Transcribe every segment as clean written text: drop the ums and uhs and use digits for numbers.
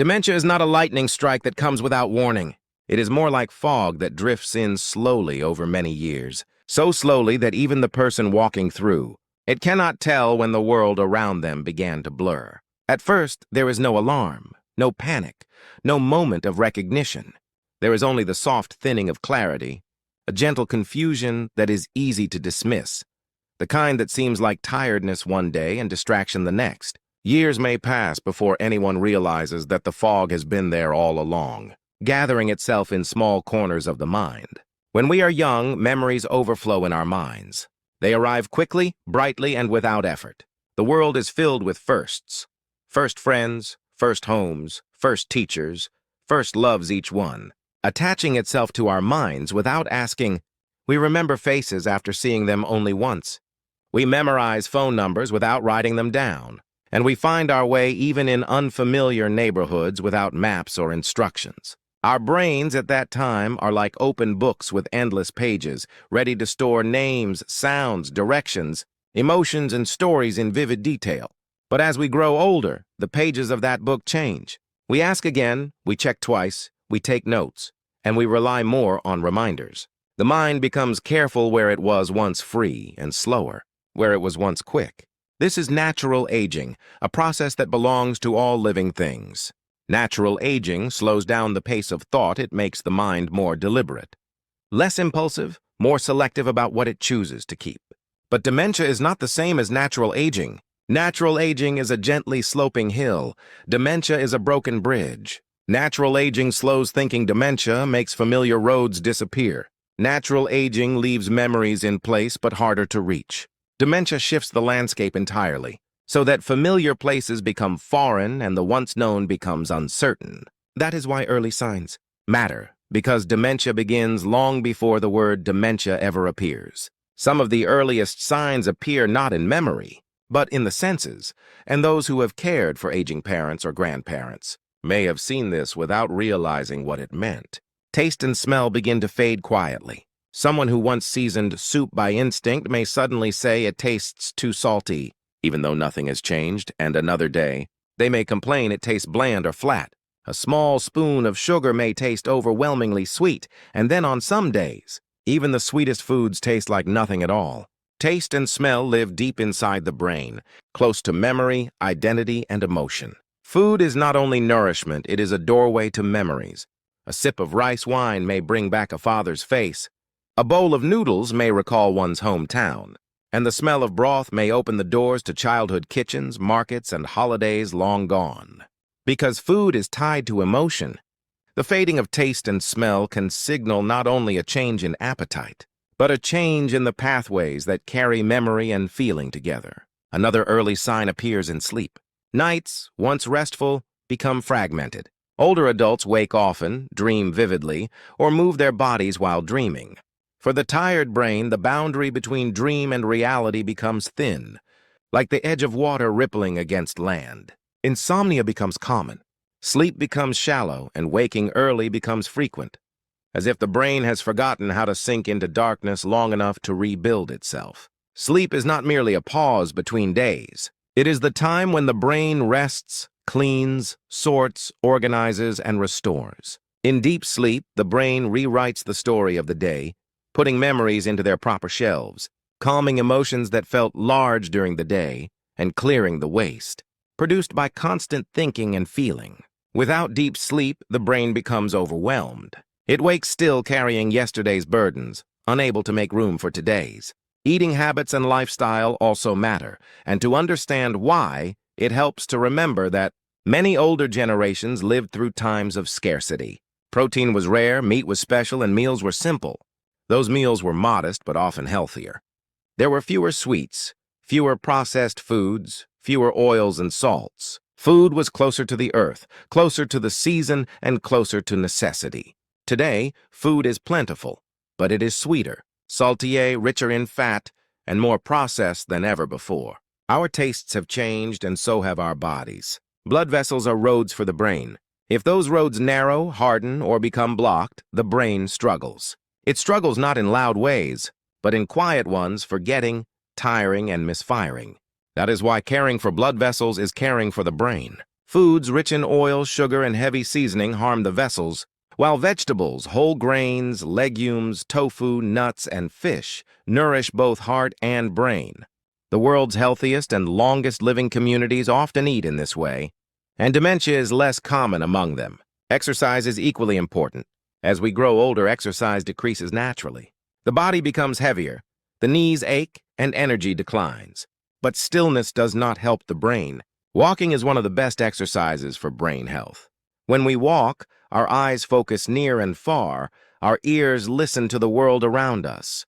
Dementia is not a lightning strike that comes without warning. It is more like fog that drifts in slowly over many years, so slowly that even the person walking through it cannot tell when the world around them began to blur. At first, there is no alarm, no panic, no moment of recognition. There is only the soft thinning of clarity, a gentle confusion that is easy to dismiss, the kind that seems like tiredness one day and distraction the next. Years may pass before anyone realizes that the fog has been there all along, gathering itself in small corners of the mind. When we are young, memories overflow in our minds. They arrive quickly, brightly, and without effort. The world is filled with firsts. First friends, first homes, first teachers, first loves each one, attaching itself to our minds without asking. We remember faces after seeing them only once. We memorize phone numbers without writing them down. And we find our way even in unfamiliar neighborhoods without maps or instructions. Our brains at that time are like open books with endless pages, ready to store names, sounds, directions, emotions, and stories in vivid detail. But as we grow older, the pages of that book change. We ask again, we check twice, we take notes, and we rely more on reminders. The mind becomes careful where it was once free and slower, where it was once quick. This is natural aging, a process that belongs to all living things. Natural aging slows down the pace of thought. It makes the mind more deliberate, less impulsive, more selective about what it chooses to keep. But dementia is not the same as natural aging. Natural aging is a gently sloping hill. Dementia is a broken bridge. Natural aging slows thinking. Dementia makes familiar roads disappear. Natural aging leaves memories in place but harder to reach. Dementia shifts the landscape entirely, so that familiar places become foreign and the once known becomes uncertain. That is why early signs matter, because dementia begins long before the word dementia ever appears. Some of the earliest signs appear not in memory, but in the senses, and those who have cared for aging parents or grandparents may have seen this without realizing what it meant. Taste and smell begin to fade quietly. Someone who once seasoned soup by instinct may suddenly say it tastes too salty, even though nothing has changed, and another day, they may complain it tastes bland or flat. A small spoon of sugar may taste overwhelmingly sweet, and then on some days, even the sweetest foods taste like nothing at all. Taste and smell live deep inside the brain, close to memory, identity, and emotion. Food is not only nourishment, it is a doorway to memories. A sip of rice wine may bring back a father's face. A bowl of noodles may recall one's hometown. And the smell of broth may open the doors to childhood kitchens, markets, and holidays long gone. Because food is tied to emotion, the fading of taste and smell can signal not only a change in appetite, but a change in the pathways that carry memory and feeling together. Another early sign appears in sleep. Nights, once restful, become fragmented. Older adults wake often, dream vividly, or move their bodies while dreaming. For the tired brain, the boundary between dream and reality becomes thin, like the edge of water rippling against land. Insomnia becomes common. Sleep becomes shallow, and waking early becomes frequent, as if the brain has forgotten how to sink into darkness long enough to rebuild itself. Sleep is not merely a pause between days. It is the time when the brain rests, cleans, sorts, organizes, and restores. In deep sleep, the brain rewrites the story of the day, putting memories into their proper shelves, calming emotions that felt large during the day, and clearing the waste, produced by constant thinking and feeling. Without deep sleep, the brain becomes overwhelmed. It wakes still carrying yesterday's burdens, unable to make room for today's. Eating habits and lifestyle also matter, and to understand why, it helps to remember that many older generations lived through times of scarcity. Protein was rare, meat was special, and meals were simple. Those meals were modest but often healthier. There were fewer sweets, fewer processed foods, fewer oils and salts. Food was closer to the earth, closer to the season, and closer to necessity. Today, food is plentiful, but it is sweeter, saltier, richer in fat, and more processed than ever before. Our tastes have changed, and so have our bodies. Blood vessels are roads for the brain. If those roads narrow, harden, or become blocked, the brain struggles. It struggles not in loud ways, but in quiet ones, forgetting, tiring, and misfiring. That is why caring for blood vessels is caring for the brain. Foods rich in oil, sugar, and heavy seasoning harm the vessels, while vegetables, whole grains, legumes, tofu, nuts, and fish nourish both heart and brain. The world's healthiest and longest living communities often eat in this way, and dementia is less common among them. Exercise is equally important. As we grow older, exercise decreases naturally. The body becomes heavier, the knees ache, and energy declines. But stillness does not help the brain. Walking is one of the best exercises for brain health. When we walk, our eyes focus near and far, our ears listen to the world around us.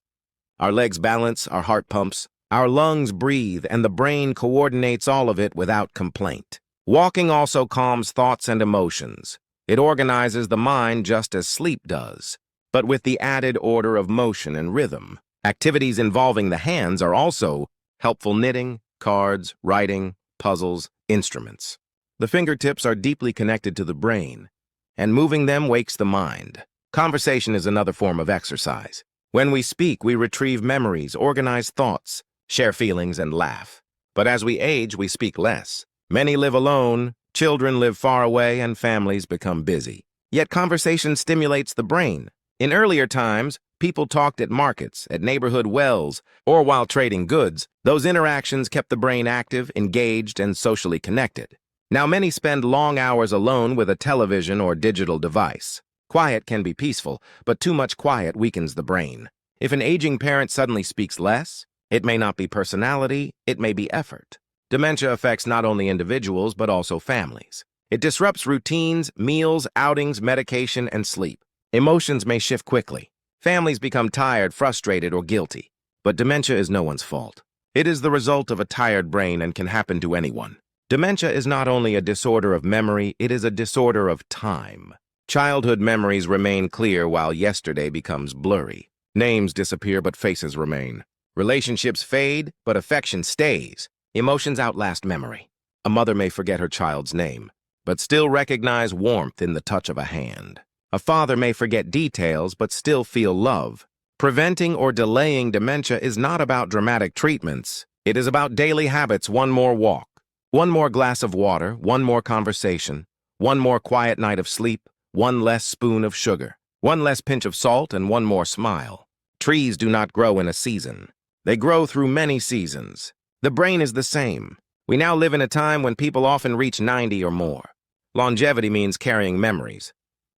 Our legs balance, our heart pumps, our lungs breathe, and the brain coordinates all of it without complaint. Walking also calms thoughts and emotions. It organizes the mind just as sleep does, but with the added order of motion and rhythm. Activities involving the hands are also helpful: knitting, cards, writing, puzzles, instruments. The fingertips are deeply connected to the brain, and moving them wakes the mind. Conversation is another form of exercise. When we speak, we retrieve memories, organize thoughts, share feelings, and laugh. But as we age, we speak less. Many live alone, children live far away, and families become busy. Yet conversation stimulates the brain. In earlier times, people talked at markets, at neighborhood wells, or while trading goods. Those interactions kept the brain active, engaged, and socially connected. Now many spend long hours alone with a television or digital device. Quiet can be peaceful, but too much quiet weakens the brain. If an aging parent suddenly speaks less, it may not be personality, it may be effort. Dementia affects not only individuals, but also families. It disrupts routines, meals, outings, medication, and sleep. Emotions may shift quickly. Families become tired, frustrated, or guilty. But dementia is no one's fault. It is the result of a tired brain and can happen to anyone. Dementia is not only a disorder of memory, it is a disorder of time. Childhood memories remain clear while yesterday becomes blurry. Names disappear, but faces remain. Relationships fade, but affection stays. Emotions outlast memory. A mother may forget her child's name, but still recognize warmth in the touch of a hand. A father may forget details, but still feel love. Preventing or delaying dementia is not about dramatic treatments. It is about daily habits: one more walk, one more glass of water, one more conversation, one more quiet night of sleep, one less spoon of sugar, one less pinch of salt, and one more smile. Trees do not grow in a season. They grow through many seasons. The brain is the same. We now live in a time when people often reach 90 or more. Longevity means carrying memories,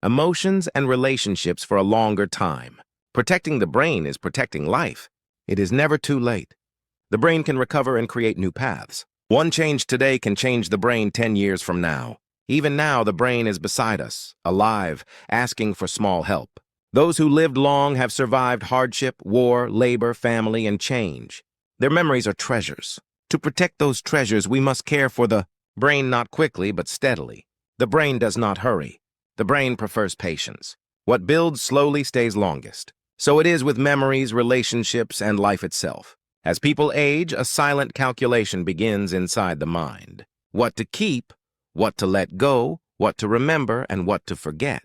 emotions, and relationships for a longer time. Protecting the brain is protecting life. It is never too late. The brain can recover and create new paths. One change today can change the brain 10 years from now. Even now, the brain is beside us, alive, asking for small help. Those who lived long have survived hardship, war, labor, family, and change. Their memories are treasures. To protect those treasures, we must care for the brain, not quickly, but steadily. The brain does not hurry. The brain prefers patience. What builds slowly stays longest. So it is with memories, relationships, and life itself. As people age, a silent calculation begins inside the mind. What to keep, what to let go, what to remember, and what to forget.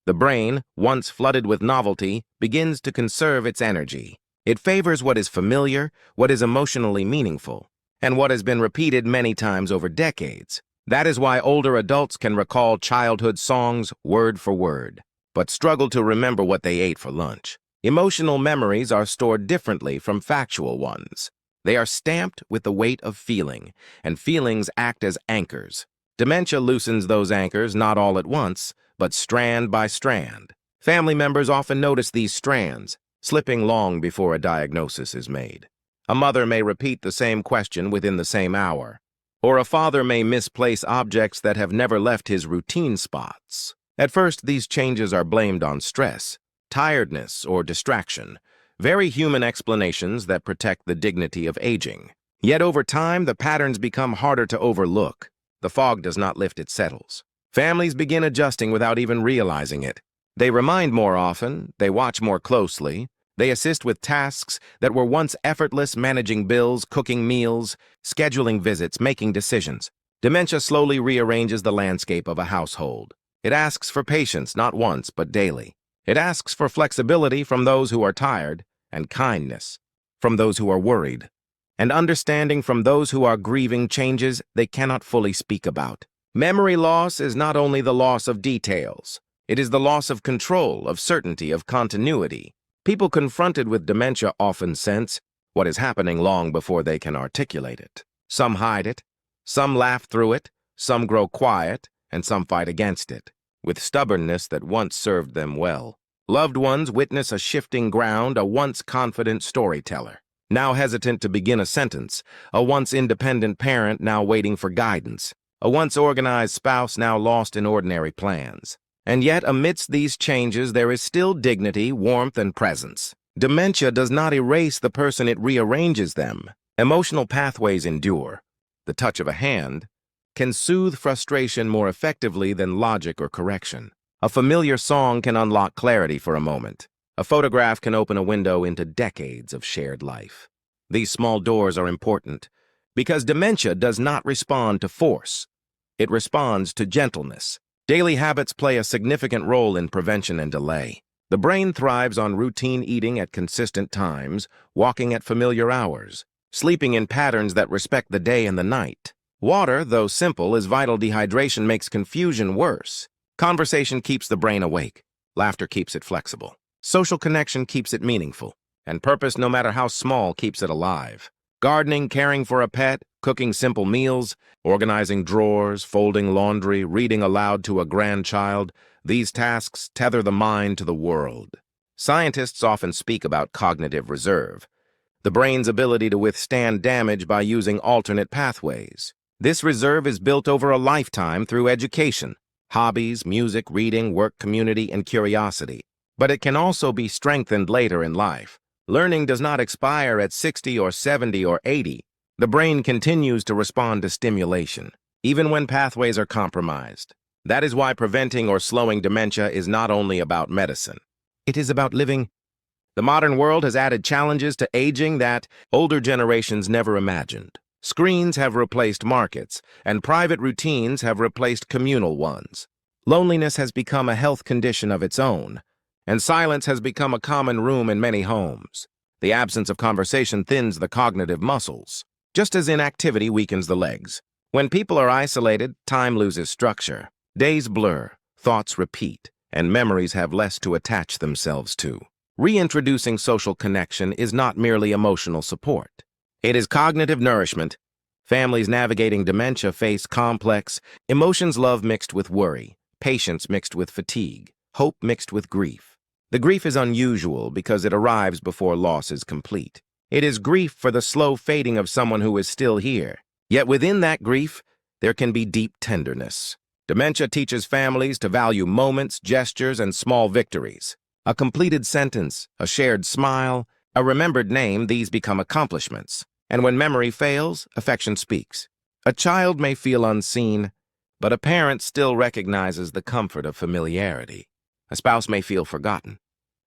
The brain, once flooded with novelty, begins to conserve its energy. It favors what is familiar, what is emotionally meaningful, and what has been repeated many times over decades. That is why older adults can recall childhood songs word for word, but struggle to remember what they ate for lunch. Emotional memories are stored differently from factual ones. They are stamped with the weight of feeling, and feelings act as anchors. Dementia loosens those anchors not all at once, but strand by strand. Family members often notice these strands, slipping long before a diagnosis is made. A mother may repeat the same question within the same hour, or a father may misplace objects that have never left his routine spots. At first, these changes are blamed on stress, tiredness, or distraction, very human explanations that protect the dignity of aging. Yet over time, the patterns become harder to overlook. The fog does not lift, it settles. Families begin adjusting without even realizing it. They remind more often, they watch more closely, they assist with tasks that were once effortless: managing bills, cooking meals, scheduling visits, making decisions. Dementia slowly rearranges the landscape of a household. It asks for patience, not once, but daily. It asks for flexibility from those who are tired, and kindness from those who are worried, and understanding from those who are grieving changes they cannot fully speak about. Memory loss is not only the loss of details, it is the loss of control, of certainty, of continuity. People confronted with dementia often sense what is happening long before they can articulate it. Some hide it, some laugh through it, some grow quiet, and some fight against it, with stubbornness that once served them well. Loved ones witness a shifting ground, a once confident storyteller, now hesitant to begin a sentence, a once independent parent now waiting for guidance, a once organized spouse now lost in ordinary plans. And yet, amidst these changes, there is still dignity, warmth, and presence. Dementia does not erase the person, it rearranges them. Emotional pathways endure. The touch of a hand can soothe frustration more effectively than logic or correction. A familiar song can unlock clarity for a moment. A photograph can open a window into decades of shared life. These small doors are important because dementia does not respond to force. It responds to gentleness. Daily habits play a significant role in prevention and delay. The brain thrives on routine eating at consistent times, walking at familiar hours, sleeping in patterns that respect the day and the night. Water, though simple, as vital dehydration makes confusion worse. Conversation keeps the brain awake. Laughter keeps it flexible. Social connection keeps it meaningful. And purpose, no matter how small, keeps it alive. Gardening, caring for a pet, cooking simple meals, organizing drawers, folding laundry, reading aloud to a grandchild, these tasks tether the mind to the world. Scientists often speak about cognitive reserve, the brain's ability to withstand damage by using alternate pathways. This reserve is built over a lifetime through education, hobbies, music, reading, work, community, and curiosity. But it can also be strengthened later in life. Learning does not expire at 60 or 70 or 80. The brain continues to respond to stimulation, even when pathways are compromised. That is why preventing or slowing dementia is not only about medicine. It is about living. The modern world has added challenges to aging that older generations never imagined. Screens have replaced markets, and private routines have replaced communal ones. Loneliness has become a health condition of its own, and silence has become a common room in many homes. The absence of conversation thins the cognitive muscles, just as inactivity weakens the legs. When people are isolated, time loses structure. Days blur, thoughts repeat, and memories have less to attach themselves to. Reintroducing social connection is not merely emotional support. It is cognitive nourishment. Families navigating dementia face complex emotions, love mixed with worry, patience mixed with fatigue, hope mixed with grief. The grief is unusual because it arrives before loss is complete. It is grief for the slow fading of someone who is still here. Yet within that grief, there can be deep tenderness. Dementia teaches families to value moments, gestures, and small victories. A completed sentence, a shared smile, a remembered name, these become accomplishments. And when memory fails, affection speaks. A child may feel unseen, but a parent still recognizes the comfort of familiarity. A spouse may feel forgotten,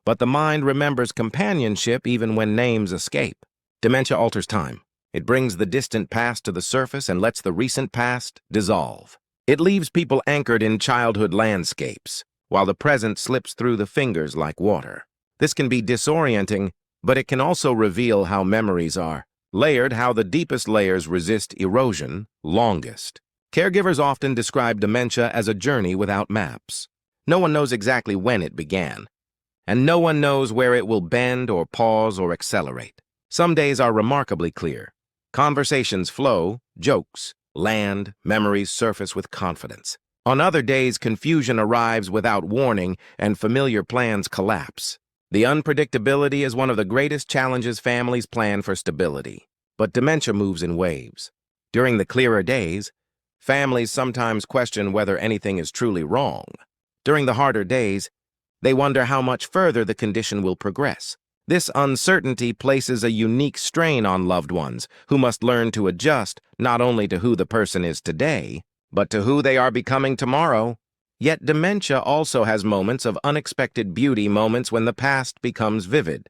but the mind remembers companionship even when names escape. Dementia alters time. It brings the distant past to the surface and lets the recent past dissolve. It leaves people anchored in childhood landscapes, while the present slips through the fingers like water. This can be disorienting, but it can also reveal how memories are layered, how the deepest layers resist erosion longest. Caregivers often describe dementia as a journey without maps. No one knows exactly when it began, and no one knows where it will bend or pause or accelerate. Some days are remarkably clear. Conversations flow, jokes land, memories surface with confidence. On other days, confusion arrives without warning and familiar plans collapse. The unpredictability is one of the greatest challenges families plan for stability. But dementia moves in waves. During the clearer days, families sometimes question whether anything is truly wrong. During the harder days, they wonder how much further the condition will progress. This uncertainty places a unique strain on loved ones who must learn to adjust not only to who the person is today, but to who they are becoming tomorrow. Yet dementia also has moments of unexpected beauty, moments when the past becomes vivid,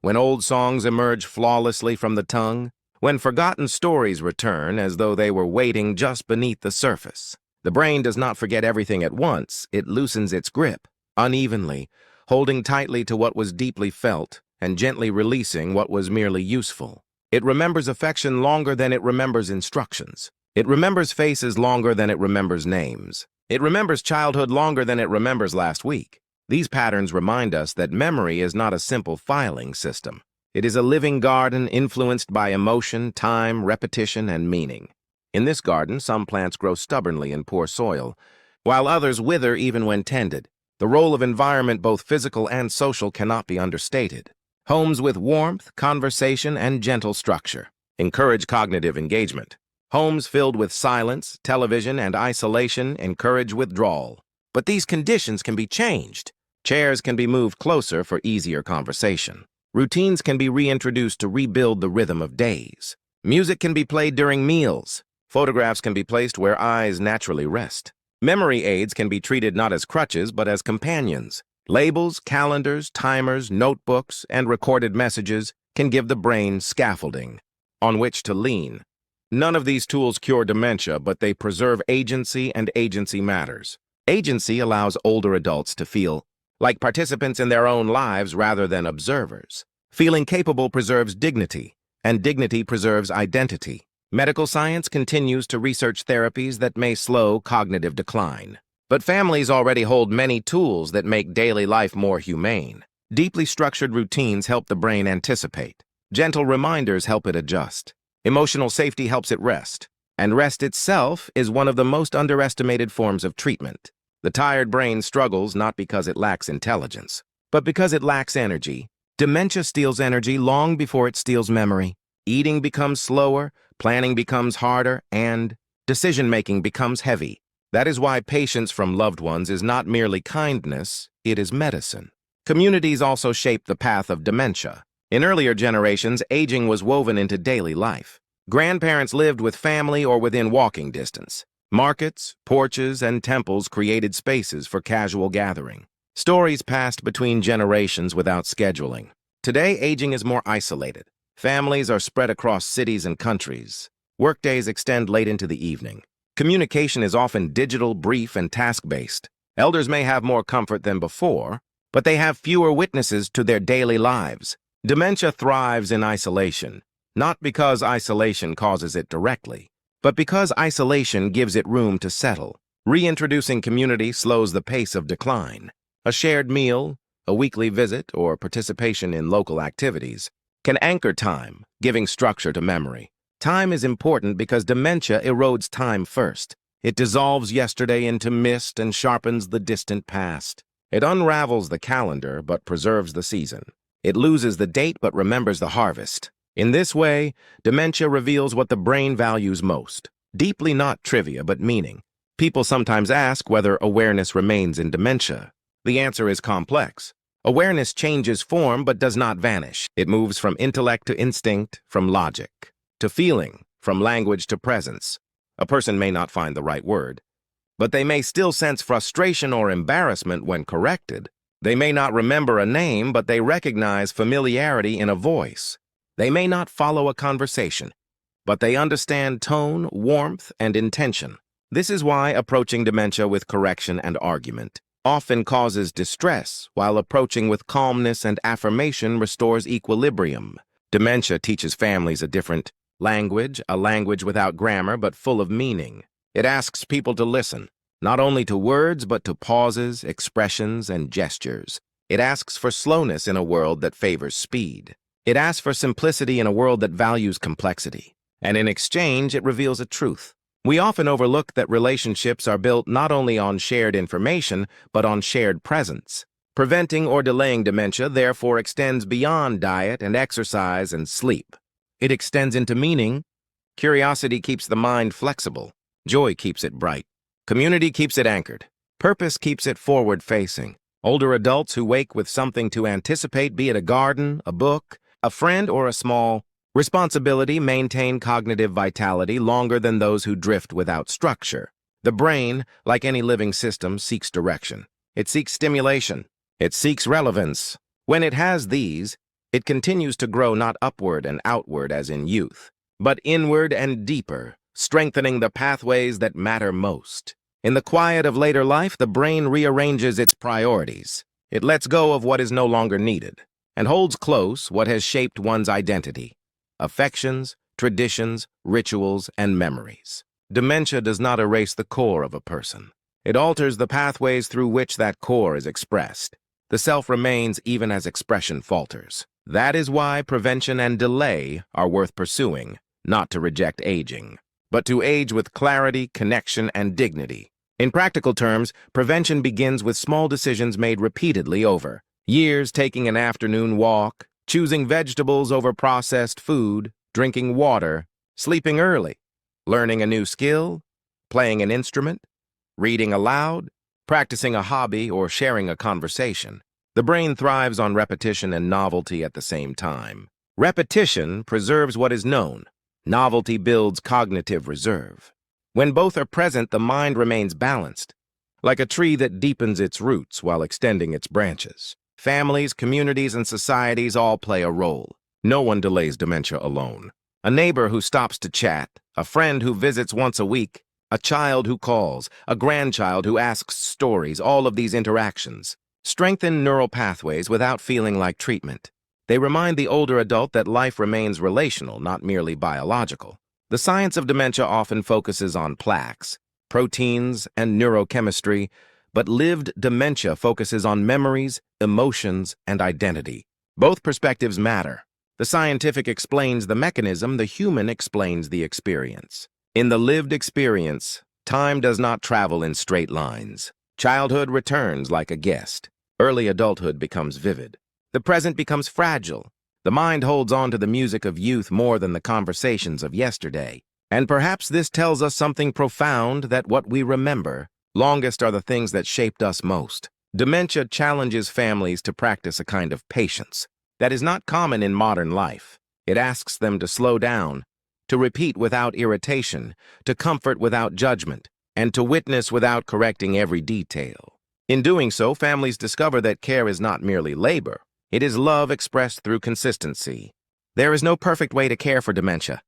when old songs emerge flawlessly from the tongue, when forgotten stories return as though they were waiting just beneath the surface. The brain does not forget everything at once. It loosens its grip, unevenly, holding tightly to what was deeply felt and gently releasing what was merely useful. It remembers affection longer than it remembers instructions. It remembers faces longer than it remembers names. It remembers childhood longer than it remembers last week. These patterns remind us that memory is not a simple filing system. It is a living garden influenced by emotion, time, repetition, and meaning. In this garden, some plants grow stubbornly in poor soil, while others wither even when tended. The role of environment, both physical and social, cannot be understated. Homes with warmth, conversation, and gentle structure encourage cognitive engagement. Homes filled with silence, television, and isolation encourage withdrawal. But these conditions can be changed. Chairs can be moved closer for easier conversation. Routines can be reintroduced to rebuild the rhythm of days. Music can be played during meals. Photographs can be placed where eyes naturally rest. Memory aids can be treated not as crutches but as companions. Labels, calendars, timers, notebooks, and recorded messages can give the brain scaffolding on which to lean. None of these tools cure dementia, but they preserve agency, and agency matters. Agency allows older adults to feel like participants in their own lives rather than observers. Feeling capable preserves dignity, and dignity preserves identity. Medical science continues to research therapies that may slow cognitive decline. But families already hold many tools that make daily life more humane. Deeply structured routines help the brain anticipate. Gentle reminders help it adjust. Emotional safety helps it rest. And rest itself is one of the most underestimated forms of treatment. The tired brain struggles not because it lacks intelligence, but because it lacks energy. Dementia steals energy long before it steals memory. Eating becomes slower, planning becomes harder, and decision-making becomes heavy. That is why patience from loved ones is not merely kindness, it is medicine. Communities also shape the path of dementia. In earlier generations, aging was woven into daily life. Grandparents lived with family or within walking distance. Markets, porches, and temples created spaces for casual gathering. Stories passed between generations without scheduling. Today, aging is more isolated. Families are spread across cities and countries. Workdays extend late into the evening. Communication is often digital, brief, and task-based. Elders may have more comfort than before, but they have fewer witnesses to their daily lives. Dementia thrives in isolation, not because isolation causes it directly, but because isolation gives it room to settle. Reintroducing community slows the pace of decline. A shared meal, a weekly visit, or participation in local activities can anchor time, giving structure to memory. Time is important because dementia erodes time first. It dissolves yesterday into mist and sharpens the distant past. It unravels the calendar but preserves the season. It loses the date but remembers the harvest. In this way, dementia reveals what the brain values most. Deeply not trivia, but meaning. People sometimes ask whether awareness remains in dementia. The answer is complex. Awareness changes form but does not vanish. It moves from intellect to instinct, from logic to feeling, from language to presence. A person may not find the right word, but they may still sense frustration or embarrassment when corrected. They may not remember a name, but they recognize familiarity in a voice. They may not follow a conversation, but they understand tone, warmth, and intention. This is why approaching dementia with correction and argument often causes distress, while approaching with calmness and affirmation restores equilibrium. Dementia teaches families a different language, a language without grammar but full of meaning. It asks people to listen, not only to words but to pauses, expressions, and gestures. It asks for slowness in a world that favors speed. It asks for simplicity in a world that values complexity. And in exchange, it reveals a truth. We often overlook that relationships are built not only on shared information, but on shared presence. Preventing or delaying dementia therefore extends beyond diet and exercise and sleep. It extends into meaning. Curiosity keeps the mind flexible. Joy keeps it bright. Community keeps it anchored. Purpose keeps it forward-facing. Older adults who wake with something to anticipate, be it a garden, a book, a friend, or a small responsibility, maintain cognitive vitality longer than those who drift without structure. The brain, like any living system, seeks direction. It seeks stimulation. It seeks relevance. When it has these, it continues to grow not upward and outward as in youth, but inward and deeper, strengthening the pathways that matter most. In the quiet of later life, the brain rearranges its priorities. It lets go of what is no longer needed and holds close what has shaped one's identity: affections, traditions, rituals, and memories. Dementia does not erase the core of a person. It alters the pathways through which that core is expressed. The self remains even as expression falters. That is why prevention and delay are worth pursuing, not to reject aging, but to age with clarity, connection, and dignity. In practical terms, prevention begins with small decisions made repeatedly over years, taking an afternoon walk, choosing vegetables over processed food, drinking water, sleeping early, learning a new skill, playing an instrument, reading aloud, practicing a hobby, or sharing a conversation. The brain thrives on repetition and novelty at the same time. Repetition preserves what is known. Novelty builds cognitive reserve. When both are present, the mind remains balanced, like a tree that deepens its roots while extending its branches. Families, communities, and societies all play a role. No one delays dementia alone. A neighbor who stops to chat, a friend who visits once a week, a child who calls, a grandchild who asks stories, all of these interactions strengthen neural pathways without feeling like treatment. They remind the older adult that life remains relational, not merely biological. The science of dementia often focuses on plaques, proteins, and neurochemistry, but lived dementia focuses on memories, emotions, and identity. Both perspectives matter. The scientific explains the mechanism, the human explains the experience. In the lived experience, time does not travel in straight lines. Childhood returns like a guest. Early adulthood becomes vivid. The present becomes fragile. The mind holds on to the music of youth more than the conversations of yesterday. And perhaps this tells us something profound, that what we remember longest are the things that shaped us most. Dementia challenges families to practice a kind of patience that is not common in modern life. It asks them to slow down, to repeat without irritation, to comfort without judgment, and to witness without correcting every detail. In doing so, families discover that care is not merely labor. It is love expressed through consistency. There is no perfect way to care for dementia,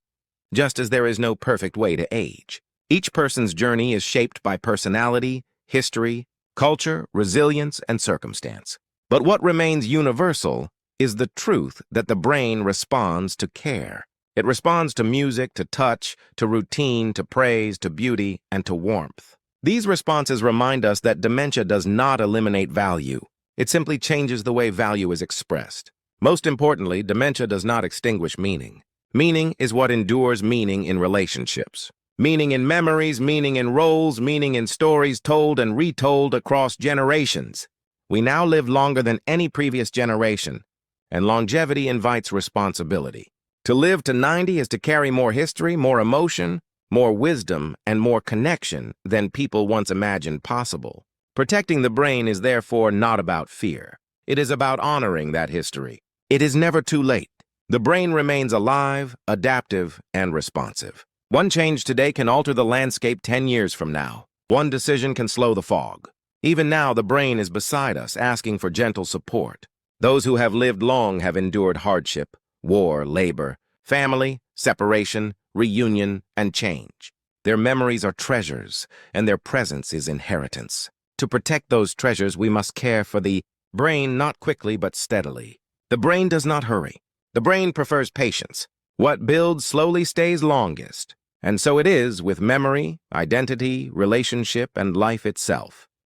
just as there is no perfect way to age. Each person's journey is shaped by personality, history, culture, resilience, and circumstance. But what remains universal is the truth that the brain responds to care. It responds to music, to touch, to routine, to praise, to beauty, and to warmth. These responses remind us that dementia does not eliminate value. It simply changes the way value is expressed. Most importantly, dementia does not extinguish meaning. Meaning is what endures meaning in relationships. Meaning in memories, meaning in roles, meaning in stories told and retold across generations. We now live longer than any previous generation, and longevity invites responsibility. To live to 90 is to carry more history, more emotion, more wisdom, and more connection than people once imagined possible. Protecting the brain is therefore not about fear. It is about honoring that history. It is never too late. The brain remains alive, adaptive, and responsive. One change today can alter the landscape 10 years from now. One decision can slow the fog. Even now, the brain is beside us, asking for gentle support. Those who have lived long have endured hardship, war, labor, family, separation, reunion, and change. Their memories are treasures, and their presence is inheritance. To protect those treasures, we must care for the brain, not quickly but steadily. The brain does not hurry. The brain prefers patience. What builds slowly stays longest. And so it is with memory, identity, relationship, and life itself.